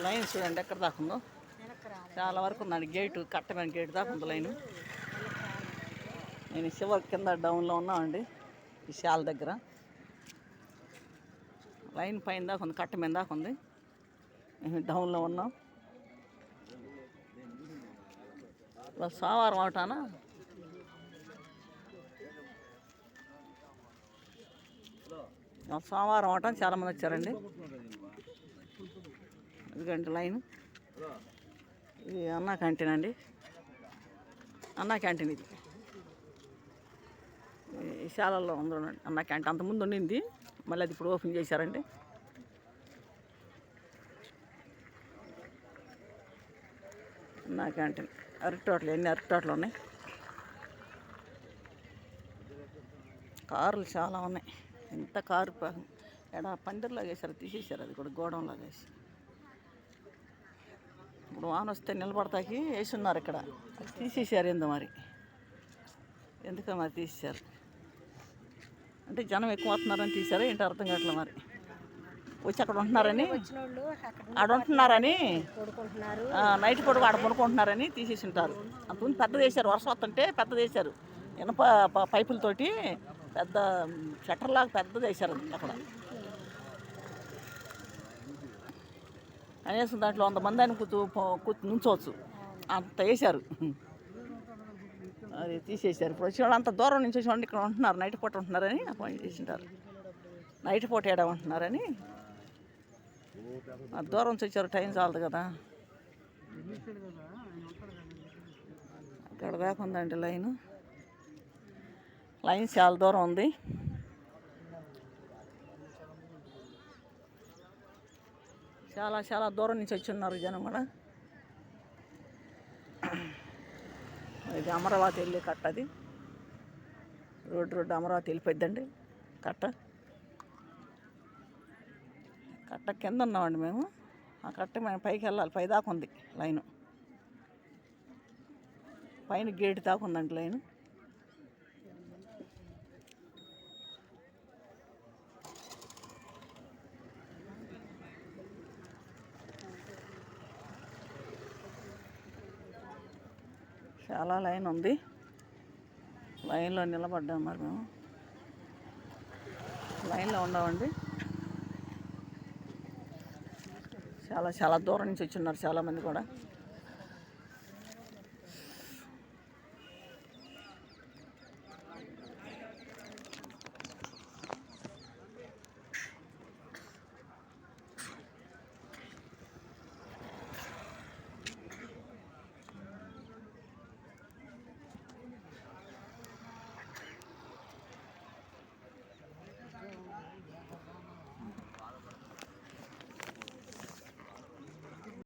Line చూడండి ఎక్కడ దాకా ఉందో, చాలా వరకు ఉందండి. గేటు కట్టమైన గేటు దాకా ఉంది లైను. నేను చివరి కింద డౌన్లో ఉన్నామండి, ఈ శాల దగ్గర. లైన్ పైన దాకా ఉంది, కట్ట మీద దాకా ఉంది. మేము డౌన్లో ఉన్నాం. ఇవాళ సోమవారం అవటానా, సోమవారం అవటం చాలామంది వచ్చారండి. ఇదిగండి లైన్. ఇది అన్నా క్యాంటీన్ అండి, అన్నా క్యాంటీన్. ఇది ఈ శాలల్లో ఉంది అన్నా క్యాంటీన్. అంతకుముందు ఉండింది, మళ్ళీ అది ఇప్పుడు ఓపెన్ చేశారండి. అన్నా క్యాంటీన్. అరటి తోటలు, ఎన్ని అరటి తోటలు ఉన్నాయి. కార్లు చాలా ఉన్నాయి. ఎంత కారు ఎక్కడ పందిరిలాగా వేసారు, తీసేసారు. అది కూడా గోడంలాగా వేసి. ఇప్పుడు వాన వస్తే నిలబడతాకి వేసి ఉన్నారు ఇక్కడ, తీసేసారు. ఏందో మరి ఎందుకో మరి తీసేశారు. అంటే జనం ఎక్కువ వస్తున్నారని తీశారు ఏంటి అర్థం కావట్లేదు. మరి వచ్చి అక్కడ ఉంటున్నారని, ఆడ ఉంటున్నారని, నైట్ పొడుగు ఆడ పడుకుంటున్నారని తీసేసి ఉంటారు. అంతకుముందు పెద్దది వేశారు, వర్షం వస్తుంటే పెద్దది వేశారు. ఇనప పైపులతోటి పెద్ద షట్టర్లాగా పెద్దది వేశారు అక్కడ. కనీసం దాంట్లో 100 మంది అని నుంచోవచ్చు, అంత వేశారు. అది తీసేశారు. ఇప్పుడు వచ్చేవాళ్ళు అంత దూరం నుంచి వచ్చేవాళ్ళు ఇక్కడ ఉంటున్నారు, నైట్ పూట ఉంటున్నారని అపాయింట్ చేసి ఉంటారు. నైట్ పూట ఏడా ఉంటున్నారని దూరం నుంచి వచ్చారు. టైం చాలదు కదా. అక్కడ దాకా ఉందండి లైను. లైన్ చాలా దూరం ఉంది. చాలా చాలా దూరం నుంచి వచ్చి ఉన్నారు జనం కూడా. ఇది అమరావతి వెళ్ళి కట్ట. అది రోడ్డు అమరావతి వెళ్ళిపోద్దండి కట్ట. కట్ట కింద ఉన్నామండి మేము. ఆ కట్ట మేము పైకి వెళ్ళాలి, పై దాకా ఉంది లైను. పైన గేటు దాకా ఉందండి లైను. చాలా లైన్ ఉంది. లైన్లో నిలబడ్డాం మరి మేము. లైన్లో ఉన్నామండి. చాలా చాలా దూరం నుంచి వచ్చి ఉన్నారు చాలామంది కూడా.